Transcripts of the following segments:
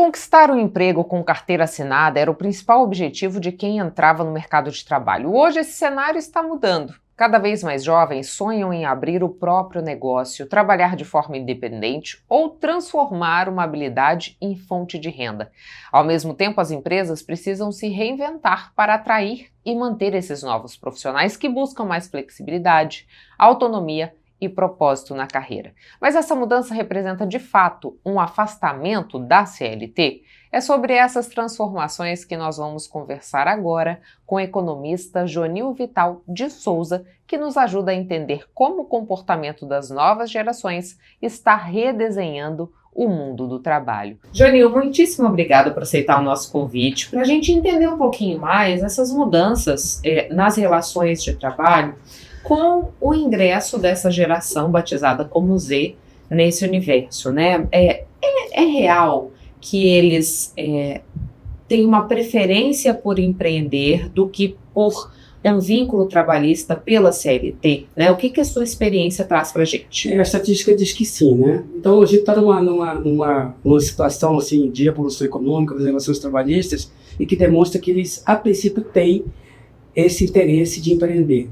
Conquistar um emprego com carteira assinada era o principal objetivo de quem entrava no mercado de trabalho. Hoje esse cenário está mudando. Cada vez mais jovens sonham em abrir o próprio negócio, trabalhar de forma independente ou transformar uma habilidade em fonte de renda. Ao mesmo tempo, as empresas precisam se reinventar para atrair e manter esses novos profissionais que buscam mais flexibilidade, autonomia e propósito na carreira. Mas essa mudança representa, de fato, um afastamento da CLT? É sobre essas transformações que nós vamos conversar agora com o economista Jonil Vital de Souza, que nos ajuda a entender como o comportamento das novas gerações está redesenhando o mundo do trabalho. Jonil, muitíssimo obrigada por aceitar o nosso convite, para a gente entender um pouquinho mais essas mudanças nas relações de trabalho com o ingresso dessa geração batizada como Z nesse universo, né? É real que eles têm uma preferência por empreender do que por um vínculo trabalhista pela CLT, né? O que a sua experiência traz para a gente? A estatística diz que sim, né? Então, a gente está numa situação assim, de evolução econômica das relações trabalhistas e que demonstra que eles, a princípio, têm esse interesse de empreender.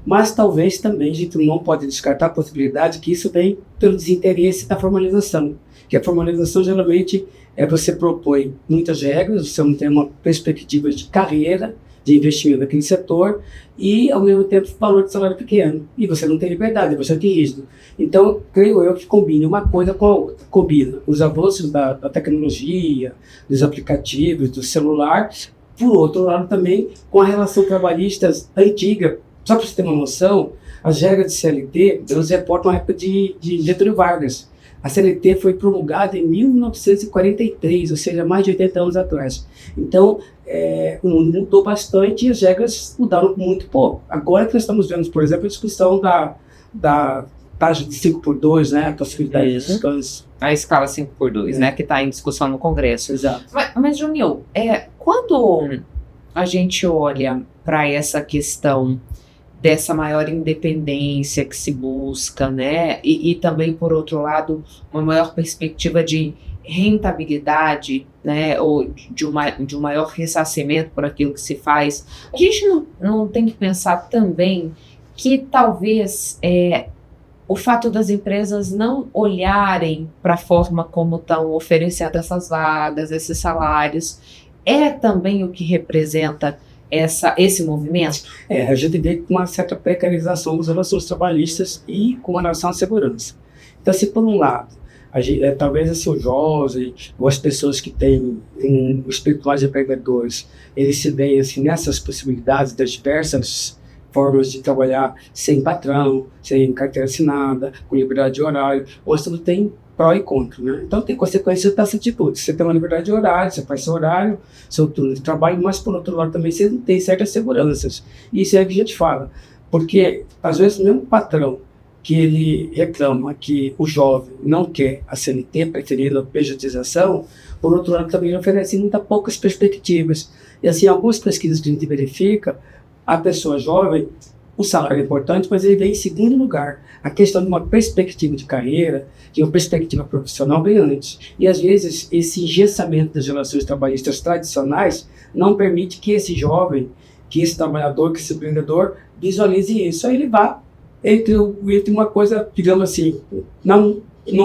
Mas talvez também a gente não pode descartar a possibilidade que isso vem pelo desinteresse da formalização. Que a formalização geralmente você propõe muitas regras, você não tem uma perspectiva de carreira, de investimento naquele setor e ao mesmo tempo valor de salário pequeno. E você não tem liberdade, você tem rígido. Então, creio eu que combine uma coisa com a outra. Combina os avanços da tecnologia, dos aplicativos, do celular, por outro lado também com a relação trabalhista antiga. Só para você ter uma noção, as regras de CLT, elas reportam a época de Getúlio Vargas. A CLT foi promulgada em 1943, ou seja, mais de 80 anos atrás. Então, o mundo mudou bastante e as regras mudaram muito pouco. Agora que nós estamos vendo, por exemplo, a discussão da taxa de 5x2, né, a possibilidade de descanso. A escala 5x2, né, que está em discussão no Congresso. Exato. Mas Jonil, quando a gente olha para essa questão dessa maior independência que se busca, né? E também, por outro lado, uma maior perspectiva de rentabilidade, né? Ou de um maior ressarcimento por aquilo que se faz. A gente não tem que pensar também que talvez o fato das empresas não olharem para a forma como estão oferecendo essas vagas, esses salários, é também o que representa esse movimento? A gente vê com uma certa precarização das relações trabalhistas e com relação à segurança. Então, se por um lado, talvez o jovem ou as pessoas que têm os espirituais empreendedores, eles se veem assim, nessas possibilidades das diversas formas de trabalhar sem patrão, sem carteira assinada, com liberdade de horário, mas tudo tem pró e contra, né? Então tem consequências dessa atitude. Você tem uma liberdade de horário, você faz seu horário, seu turno de trabalho, mas por outro lado também você não tem certas seguranças. E isso é o que a gente fala, porque às vezes o mesmo patrão que ele reclama que o jovem não quer a CLT, preferindo a pejotização, por outro lado também oferece muito poucas perspectivas. E assim, algumas pesquisas que a gente verifica, a pessoa jovem, o salário é importante, mas ele vem em segundo lugar. A questão de uma perspectiva de carreira, de uma perspectiva profissional bem antes. E às vezes esse engessamento das relações trabalhistas tradicionais não permite que esse jovem, que esse trabalhador, que esse empreendedor visualize isso. Aí ele vai entre uma coisa, digamos assim, não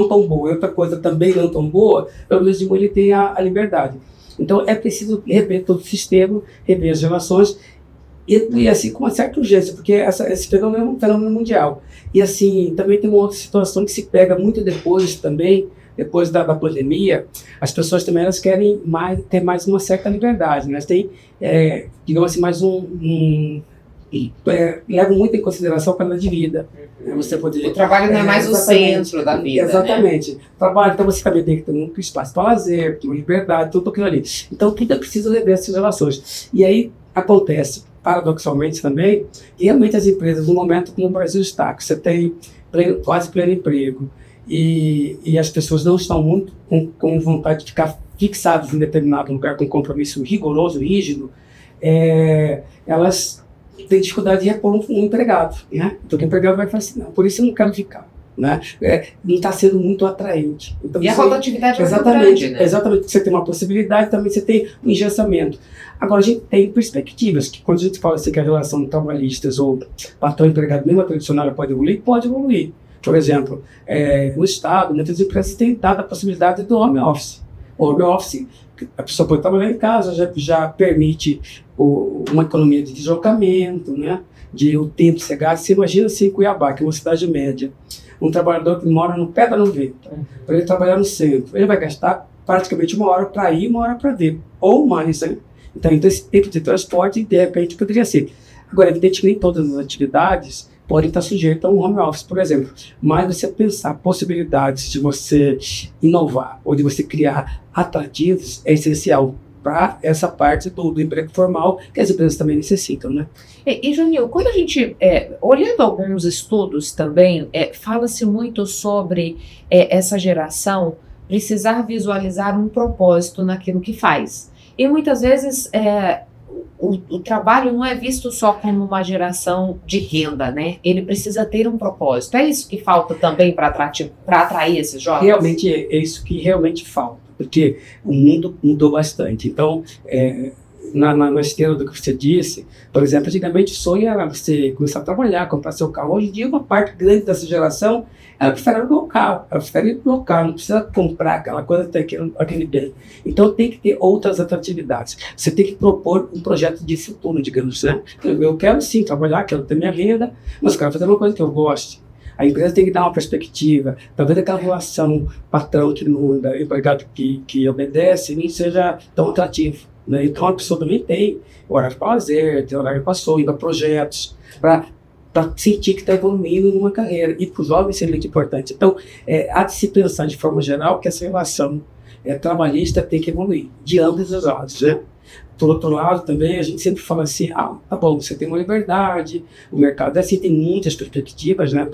tão boa, e outra coisa também não tão boa, pelo menos ele tem a liberdade. Então é preciso rever todo o sistema, rever as relações, e assim com uma certa urgência, porque esse fenômeno é um fenômeno mundial. E assim, também tem uma outra situação que se pega muito depois da pandemia, as pessoas também elas querem ter mais uma certa liberdade, né? Elas têm, digamos assim, mais levam muito em consideração a qualidade de vida. Você poder, o trabalho não é mais o centro da vida. Exatamente. Né? Trabalho, então você também tem que ter um espaço para lazer, ter uma liberdade, tudo aquilo ali. Então tudo é preciso rever essas relações. E aí acontece, paradoxalmente também, que realmente as empresas, no momento como o Brasil está, que você tem quase pleno emprego, e as pessoas não estão muito com vontade de ficar fixadas em determinado lugar com compromisso rigoroso, rígido, elas têm dificuldade de repor um empregado, né? Então o empregado vai falar assim, não, por isso eu não quero ficar. né? Não está sendo muito atraente. Então, e a rotatividade é muito exatamente, grande, né? Exatamente. Você tem uma possibilidade, também você tem um engessamento. Agora, a gente tem perspectivas, que quando a gente fala assim, que a relação trabalhistas ou patrão-empregado, mesmo a tradicional, pode evoluir. Pode evoluir. Por exemplo, o Estado, muitas empresas têm dado a possibilidade do home office. O home office, a pessoa pode trabalhar em casa, já permite uma economia de deslocamento, né? De o tempo ser gasto. Você imagina assim, em Cuiabá, que é uma cidade média, um trabalhador que mora no pé da 90, para ele trabalhar no centro, ele vai gastar praticamente 1 hora para ir, 1 hora para vir, ou mais, né? Então, esse tempo de transporte, de repente, poderia ser. Agora, é evidente que nem todas as atividades podem estar sujeitas a um home office, por exemplo. Mas você pensar possibilidades de você inovar ou de você criar atrativos é essencial para essa parte do emprego formal que as empresas também necessitam, né? E Junil, quando a gente, olhando alguns estudos também, fala-se muito sobre essa geração precisar visualizar um propósito naquilo que faz. E muitas vezes o trabalho não é visto só como uma geração de renda, né? Ele precisa ter um propósito. É isso que falta também para atrair esses jovens? Realmente é isso que realmente falta, porque o mundo mudou bastante. Então, na esteira do que você disse, por exemplo, antigamente o sonho era você começar a trabalhar, comprar seu carro. Hoje em dia, uma parte grande dessa geração, ela prefere alugar o carro, ela prefere ir no carro, não precisa comprar aquela coisa, ter aquele bem. Então tem que ter outras atratividades. Você tem que propor um projeto de futuro, digamos, né? Eu quero sim trabalhar, quero ter minha renda, mas quero fazer uma coisa que eu goste. A empresa tem que dar uma perspectiva, talvez aquela relação patrão que não manda, empregado que obedece, nem seja tão atrativo, né? Então a pessoa também tem horário para lazer, tem horário para sonho, para projetos, para sentir que está evoluindo numa carreira. E para os jovens isso é muito importante. Então, há de se pensar de forma geral que essa relação trabalhista tem que evoluir, de ambos os lados, né? Por outro lado, também, a gente sempre fala assim, tá bom, você tem uma liberdade, o mercado assim, tem muitas perspectivas, né,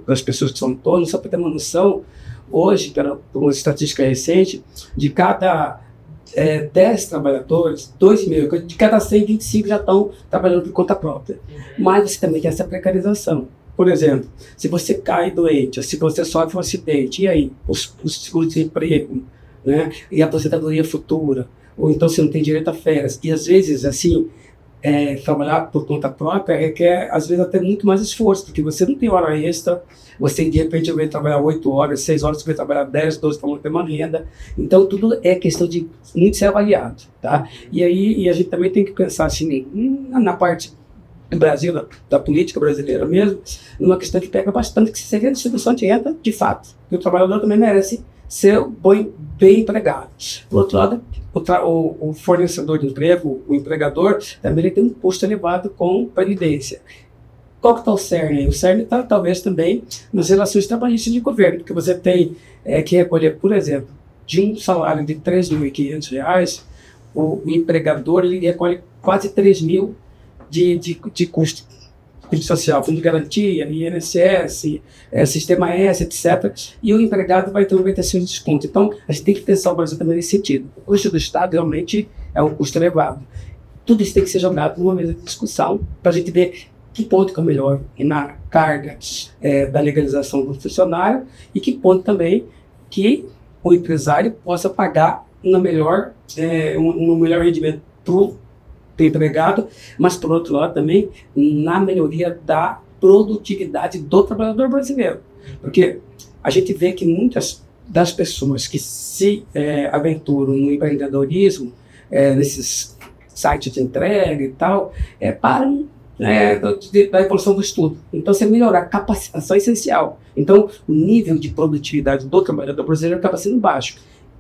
das pessoas que são autônomas. Só para ter uma noção, hoje, por uma estatística recente, de cada 10 trabalhadores, 2.000, de cada 100, 25 já estão trabalhando por conta própria. Mas você também tem essa precarização. Por exemplo, se você cai doente, se você sofre um acidente, e aí? Os seguros de emprego, né? E a aposentadoria futura, ou então você não tem direito a férias. E às vezes, assim, trabalhar por conta própria requer, às vezes, até muito mais esforço, porque você não tem hora extra, você de repente vai trabalhar 8 horas, 6 horas, você vai trabalhar 10, 12 para manter uma renda. Então, tudo é questão de muito ser avaliado, tá? E aí, a gente também tem que pensar assim, na parte do Brasil, da política brasileira mesmo, numa questão que pega bastante, que seria a distribuição de renda, de fato. E o trabalhador também merece ser bem empregado. Por outro lado, o fornecedor de emprego, o empregador, também ele tem um custo elevado com previdência. Qual que está o cerne? O cerne está talvez também nas relações trabalhistas de governo, porque você tem que recolher, por exemplo, de um salário de R$3.500, o empregador ele recolhe quase R$3.000 de custo social, fundo de garantia, INSS, sistema S, etc. E o empregado vai ter um desconto. Então, a gente tem que pensar o Brasil também nesse sentido. O custo do Estado realmente é um custo elevado. Tudo isso tem que ser jogado numa mesa de discussão para a gente ver que ponto que é o melhor na carga da legalização do funcionário e que ponto também que o empresário possa pagar um melhor rendimento para o empregado, mas por outro lado também na melhoria da produtividade do trabalhador brasileiro. Porque a gente vê que muitas das pessoas que se aventuram no empreendedorismo, nesses sites de entrega e tal, param da evolução do estudo. Então, você melhorar a capacitação é essencial. Então, o nível de produtividade do trabalhador brasileiro acaba sendo baixo.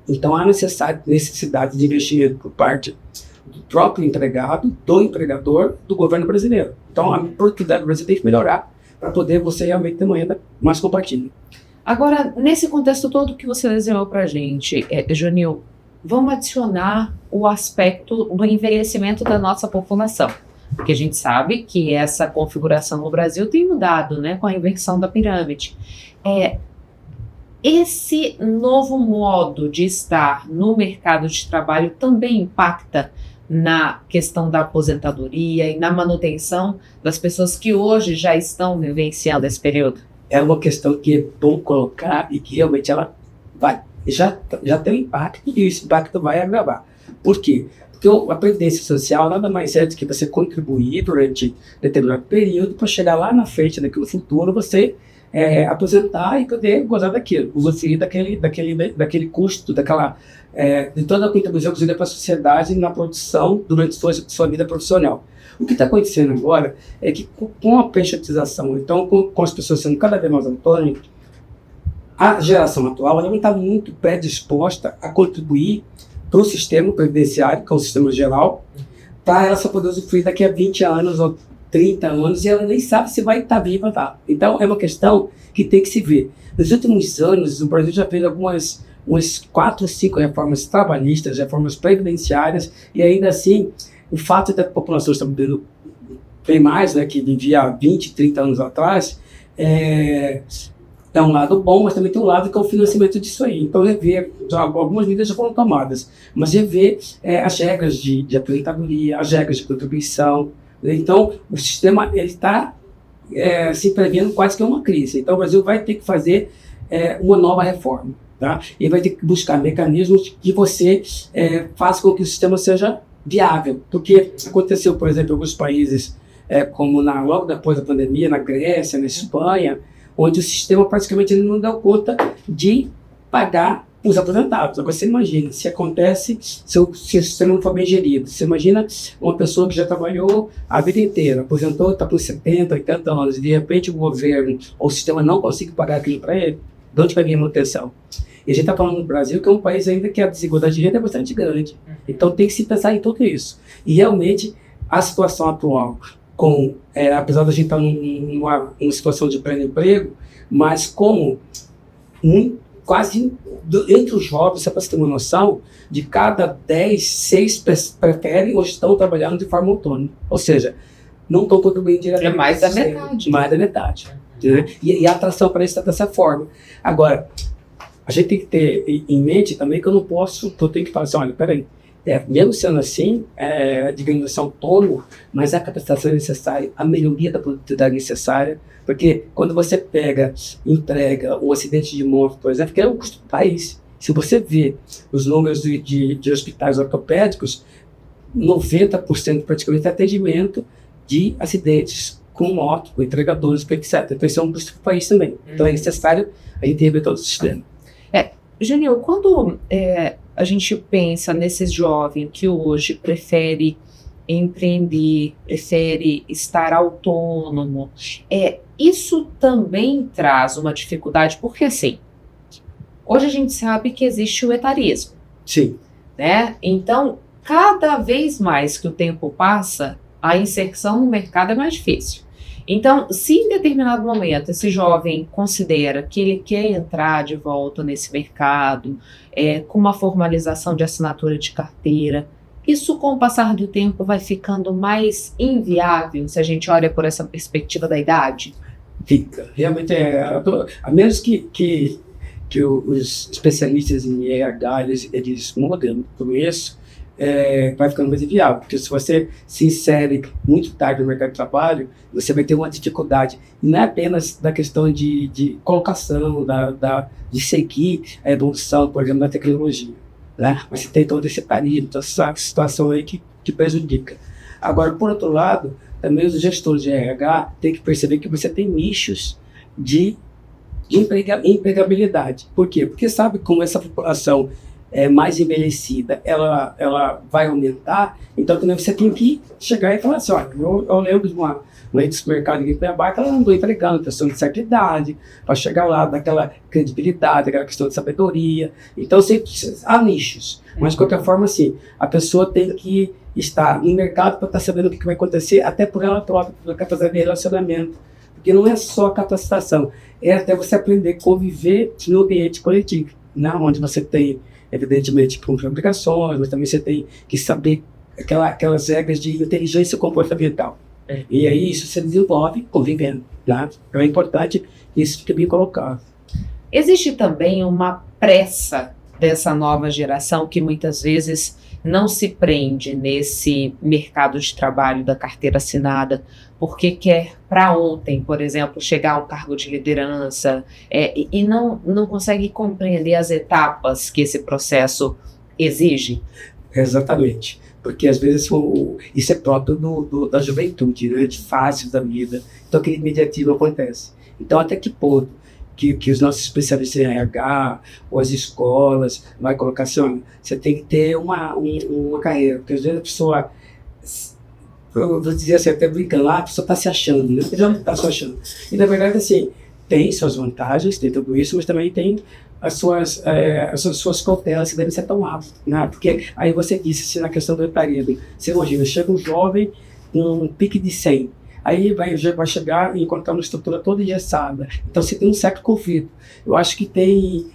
Então, há necessidade de investimento por parte do próprio empregado, do empregador, do governo brasileiro. Então, a produtividade brasileira tem que melhorar para poder você realmente ter uma renda mais compatível. Agora, nesse contexto todo que você desenhou para a gente, Junil, vamos adicionar o aspecto do envelhecimento da nossa população. Porque a gente sabe que essa configuração no Brasil tem mudado, né, com a inversão da pirâmide. Esse novo modo de estar no mercado de trabalho também impacta na questão da aposentadoria e na manutenção das pessoas que hoje já estão vivenciando esse período? é uma questão que é bom colocar e que realmente ela já tem um impacto e esse impacto vai agravar. Por quê? Porque a previdência social nada mais é do que você contribuir durante determinado período para chegar lá na frente, no futuro, você aposentar e poder gozar daquilo, usufruir daquele custo, de toda a contribuição que você deu para a sociedade na produção durante sua vida profissional. O que está acontecendo agora é que com a peixotização, então com as pessoas sendo cada vez mais autônomas, a geração atual ela não está muito predisposta a contribuir para o sistema previdenciário, que é o sistema geral, para ela só poder usufruir daqui a 20 anos ou 30 anos, e ela nem sabe se vai estar viva ou não. Então, é uma questão que tem que se ver. Nos últimos anos, o Brasil já fez umas 4 ou 5 reformas trabalhistas, reformas previdenciárias, e ainda assim, o fato da população estar mudando bem mais, né, que vivia há 20, 30 anos atrás, é um lado bom, mas também tem um lado que é o financiamento disso aí. Então, rever, algumas medidas já foram tomadas, mas rever as regras de aposentadoria, as regras de contribuição. Então, o sistema está se prevendo quase que uma crise. Então, o Brasil vai ter que fazer uma nova reforma, tá? E vai ter que buscar mecanismos que você faça com que o sistema seja viável. Porque aconteceu, por exemplo, em alguns países, como logo depois da pandemia, na Grécia, na Espanha, onde o sistema praticamente ele não deu conta de pagar os aposentados. Agora você imagina, se o sistema não for bem gerido, você imagina uma pessoa que já trabalhou a vida inteira, aposentou, está por 70, 80 anos, e de repente o governo ou o sistema não consegue pagar aquilo para ele, de onde vai vir a manutenção? E a gente está falando do Brasil, que é um país ainda que a desigualdade de renda é bastante grande. Então tem que se pensar em tudo isso. E realmente a situação atual, apesar da gente estar numa situação de pleno emprego, mas como quase entre os jovens, para você ter uma noção, de cada 10, 6 preferem ou estão trabalhando de forma autônoma. Ou seja, não estão contribuindo diretamente. É mais da metade. Mais da metade. E a atração para isso está dessa forma. Agora, a gente tem que ter em mente também que eu tenho que falar assim, olha, peraí, mesmo sendo assim, digamos assim, autônomo, mas a capacitação é necessária, a melhoria da produtividade é necessária, porque quando você entrega um acidente de moto, por exemplo, que é o custo do país. Se você vê os números de hospitais ortopédicos, 90% praticamente é atendimento de acidentes com moto, com entregadores, etc. Então isso é um custo do país também. Então é necessário a gente rever todo o sistema. Genil, quando a gente pensa nesses jovens que hoje prefere empreender, prefere estar autônomo, isso também traz uma dificuldade, porque assim, hoje a gente sabe que existe o etarismo. Sim. Né? Então, cada vez mais que o tempo passa, a inserção no mercado é mais difícil. Então, se em determinado momento esse jovem considera que ele quer entrar de volta nesse mercado, com uma formalização de assinatura de carteira, isso com o passar do tempo vai ficando mais inviável, se a gente olha por essa perspectiva da idade? Fica. Realmente a menos que os especialistas em RH, eles mudam tudo isso, vai ficando mais inviável, porque se você se insere muito tarde no mercado de trabalho, você vai ter uma dificuldade, e não é apenas da questão de colocação, de seguir a evolução, por exemplo, da tecnologia, né? Mas você tem todo esse tarismo, toda essa situação aí que prejudica. Agora, por outro lado, também os gestores de RH têm que perceber que você tem nichos de empregabilidade. Por quê? Porque sabe como essa população mais envelhecida, ela vai aumentar, então também você tem que chegar e falar assim, olha, eu lembro de uma rede do mercado de Cuiabá que ela andou entregando pessoas de certa idade, para chegar lá, daquela credibilidade, aquela questão de sabedoria. Então, há nichos, mas de qualquer forma, assim, a pessoa tem que estar no mercado para estar sabendo o que vai acontecer, até por ela própria, pela capacidade de relacionamento, porque não é só a capacitação, é até você aprender a conviver no ambiente coletivo, né? Onde você tem evidentemente com obrigações, mas também você tem que saber aquelas regras de inteligência comportamental. E aí isso se desenvolve convivendo. Tá? Então é importante que isso fique bem colocado. Existe também uma pressa dessa nova geração que muitas vezes não se prende nesse mercado de trabalho da carteira assinada porque quer para ontem, por exemplo, chegar a um cargo de liderança e não consegue compreender as etapas que esse processo exige? Exatamente. Porque às vezes isso é próprio da juventude, né, de fases da vida. Então aquele imediatismo acontece. Então até que ponto que os nossos especialistas em RH ou as escolas vai colocar assim, você tem que ter uma carreira, porque às vezes a pessoa, eu vou dizer assim, até brincando, a pessoa está se achando, né? Já está se achando. E na verdade assim, tem suas vantagens, tem tudo isso, mas também tem as suas cautelas que devem ser tomadas, né? Porque aí você disse assim, na questão do emprego, você imagina, chega um jovem com um pique de 100, aí vai chegar e encontrar uma estrutura toda engessada. Então você tem um certo conflito. Eu acho que tem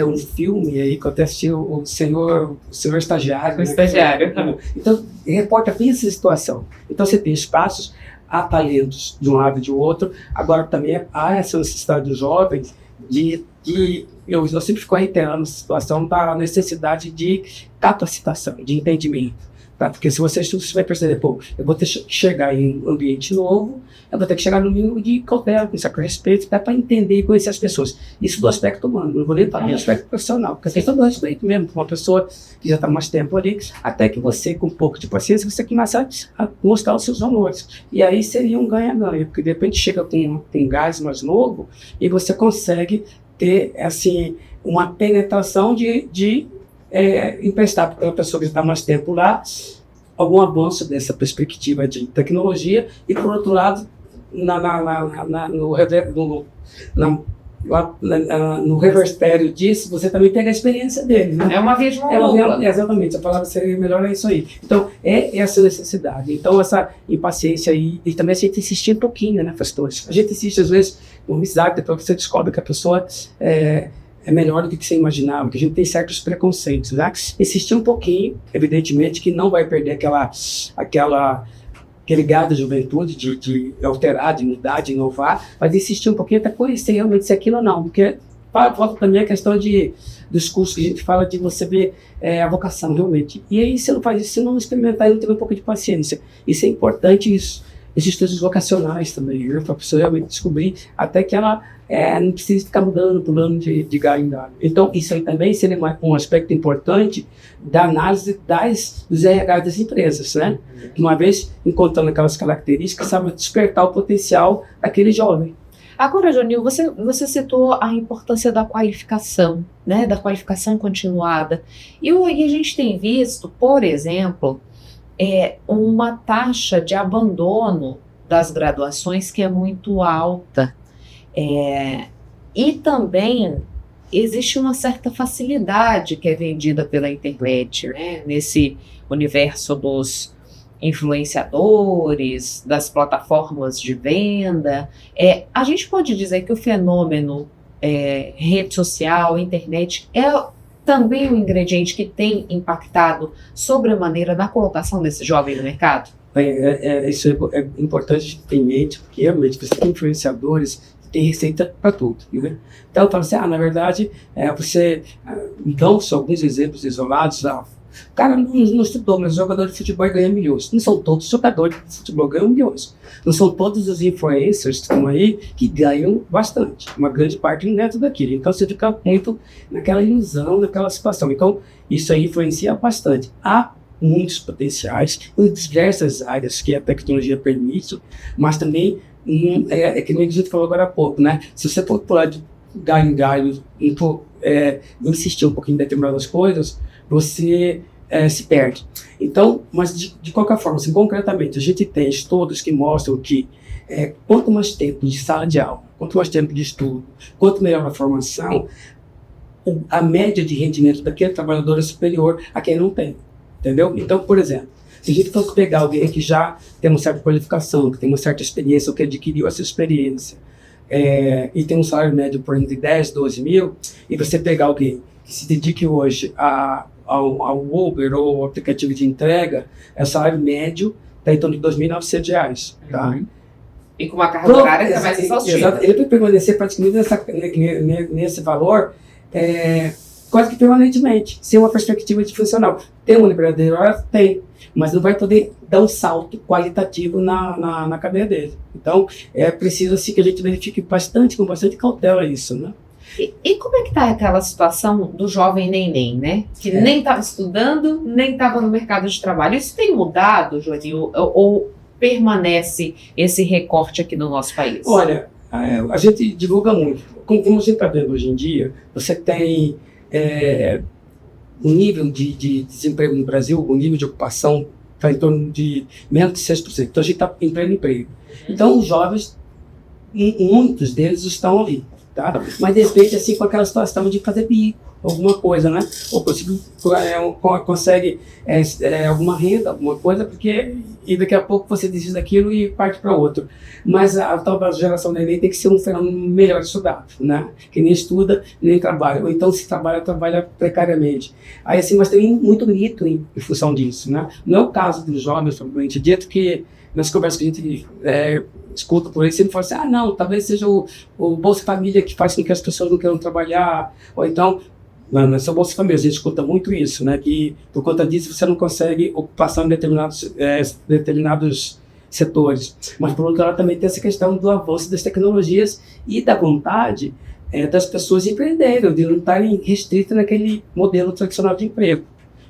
um filme aí que eu até assisti, o Senhor Estagiário. O Estagiário. Então, reporta bem essa situação. Então você tem espaços, há talentos de um lado e de outro. Agora também há essa necessidade dos jovens eu sempre fico reiterando a situação da necessidade de capacitação, de entendimento. Tá? Porque se você vai perceber, eu vou ter que chegar em um ambiente novo, eu vou ter que chegar no mínimo de cautela, com certo respeito, para entender e conhecer as pessoas. Isso do aspecto humano, não vou nem falar do aspecto profissional, porque a questão do respeito mesmo, com uma pessoa que já está mais tempo ali, até que você, com um pouco de paciência, você começa a mostrar os seus valores. E aí seria um ganha-ganha, porque de repente chega com um gás mais novo e você consegue ter, assim, uma penetração de emprestar para a pessoa que está mais tempo lá algum avanço dessa perspectiva de tecnologia e, por outro lado, no revertério disso, você também pega a experiência dele. Né? É uma via de mão dupla. Exatamente, a palavra seria melhor, é isso aí. Então, é essa necessidade. Então, essa impaciência aí, e também a gente insistir um pouquinho, né, pastores? A gente insiste, às vezes, com amizade, depois você descobre que a pessoa é melhor do que você imaginava, que a gente tem certos preconceitos, né? Insistir um pouquinho, evidentemente que não vai perder aquele gás da juventude de alterar, de mudar, de inovar, mas insistir um pouquinho até conhecer realmente se é aquilo ou não, porque falta também a questão dos cursos que a gente fala de você ver a vocação realmente. E aí você não faz isso, se não experimentar e não ter um pouco de paciência. Isso é importante, isso. Existem estudos vocacionais também, né, para a pessoa realmente descobrir até que ela não precisa ficar pulando de galho em galho. Então, isso aí também seria um aspecto importante da análise dos RH das empresas, né? Uma vez encontrando aquelas características, sabe despertar o potencial daquele jovem. Agora, Jonil, você citou a importância da qualificação, né? Da qualificação continuada. E a gente tem visto, por exemplo, uma taxa de abandono das graduações que é muito alta. E também existe uma certa facilidade que é vendida pela internet, né? Nesse universo dos influenciadores, das plataformas de venda. A gente pode dizer que o fenômeno rede social, internet, é também um ingrediente que tem impactado sobremaneira na colocação desse jovem no mercado? Isso é importante ter em mente, porque realmente você tem influenciadores que têm receita para tudo. Né? Então eu falo assim, na verdade, você dão só alguns exemplos isolados. O cara não estudou, mas jogador de futebol ganha milhões. Não são todos os jogadores de futebol que ganham milhões. Não são todos os influencers que estão aí que ganham bastante. Uma grande parte não é tudo aquilo. Então você fica muito naquela ilusão, naquela situação. Então isso aí influencia bastante. Há muitos potenciais em diversas áreas que a tecnologia permite, mas também que nem a gente falou agora há pouco, né? Se você for pular de galho em galho e insistir um pouquinho em determinadas coisas, você se perde. Então, mas de qualquer forma, assim, concretamente, a gente tem estudos que mostram que quanto mais tempo de sala de aula, quanto mais tempo de estudo, quanto melhor a formação, a média de rendimento daquele trabalhador é superior a quem não tem. Entendeu? Então, por exemplo, se a gente fosse pegar alguém que já tem uma certa qualificação, que tem uma certa experiência, ou que adquiriu essa experiência, e tem um salário médio, por exemplo, de 10, 12 mil, e você pegar alguém que se dedique hoje ao Uber ou ao aplicativo de entrega, o salário médio está em torno de R$2.900. Tá? Uhum. E com uma carga horária que é mais exaustiva. Ele vai permanecer praticamente nesse valor quase que permanentemente, sem uma perspectiva de funcional. Tem uma liberdade de horário? Tem, mas não vai poder dar um salto qualitativo na cadeia dele. Então, é preciso assim, que a gente verifique com bastante cautela isso, né? E como é que está aquela situação do jovem neném, né? Que nem estava estudando, nem estava no mercado de trabalho. Isso tem mudado, Joanil, ou permanece esse recorte aqui no nosso país? Olha, a gente divulga muito. Como a gente está vendo hoje em dia, você tem um nível de desemprego no Brasil, o nível de ocupação está em torno de menos de 6%. Então a gente está em pleno emprego. Então os jovens, muitos deles estão ali. Tá? Mas de repente, assim, com aquela situação de fazer bico, alguma coisa, né? Ou consegue alguma renda, alguma coisa, e daqui a pouco você desiste daquilo e parte para outro. Mas a tal geração neném tem que ser um fenômeno melhor estudado, né? Que nem estuda, nem trabalha. Ou então, se trabalha precariamente. Aí, assim, mas tem muito mito em função disso, né? Não é o caso dos jovens, provavelmente dito, que nas conversas que a gente escuta por aí, sempre fala assim, não, talvez seja o Bolsa Família que faz com que as pessoas não queiram trabalhar, ou então, não é só o Bolsa Família, a gente escuta muito isso, né, que por conta disso você não consegue ocupação em determinados setores. Mas por outro lado também tem essa questão do avanço das tecnologias e da vontade das pessoas empreenderem, de não estarem restritas naquele modelo tradicional de emprego.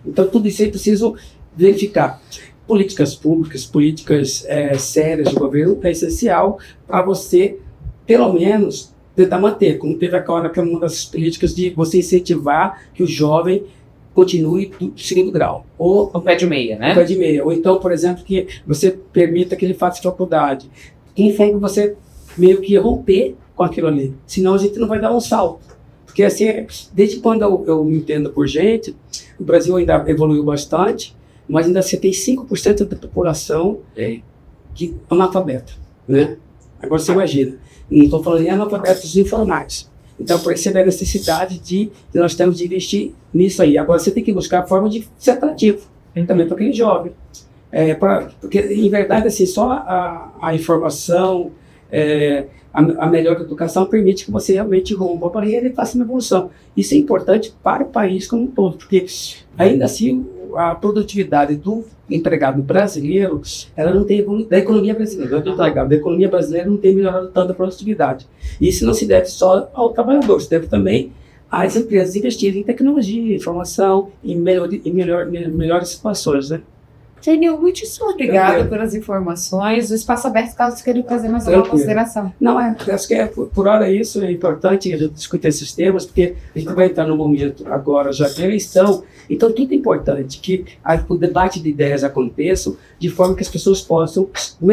Então tudo isso é preciso verificar. Políticas públicas, políticas sérias de governo é essencial para você, pelo menos, tentar manter, como teve agora que é uma das políticas de você incentivar que o jovem continue do segundo grau. Ou o pé de meia, né? O pé de meia. Ou então, por exemplo, que você permita que ele faça faculdade. Enfim, você meio que romper com aquilo ali. Senão a gente não vai dar um salto. Porque assim, desde quando eu me entendo por gente, o Brasil ainda evoluiu bastante, mas ainda você tem 5% da população que é analfabeta, né? Agora você imagina, não estou falando em analfabetos informais. Então, por isso é a necessidade de nós temos de investir nisso aí. Agora você tem que buscar a forma de ser atrativo, também para aquele jovem. Porque, em verdade, assim, só a informação, a melhor educação permite que você realmente rompa a barreira e faça uma evolução. Isso é importante para o país como um todo, porque ainda assim a produtividade do empregado brasileiro, ela não tem evoluído, da economia brasileira, da economia brasileira não tem melhorado tanto a produtividade. Isso não se deve só ao trabalhador, se deve também às empresas investirem em tecnologia, informação, em melhores situações, né? Joanil, muitíssimo obrigada pelas informações. O espaço aberto, caso você queira fazer mais alguma consideração. Não, acho que por hora isso é importante a gente discutir esses temas, porque a gente vai entrar no momento agora já de eleição, então tudo é importante que o debate de ideias aconteça de forma que as pessoas possam, o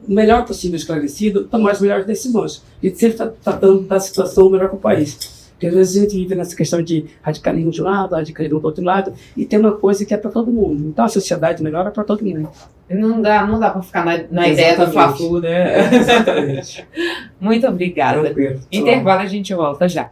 melhor possível esclarecido, tomar as melhores decisões. A gente sempre está tratando da situação melhor para o país. Porque às vezes a gente vive nessa questão de radicalismo de um lado, radicalismo do outro lado, e tem uma coisa que é para todo mundo. Então a sociedade melhora para todo mundo. Não dá para ficar na ideia do Fla-Flu, né? Exatamente. Muito obrigada. Tranquilo. Intervalo, a gente volta já.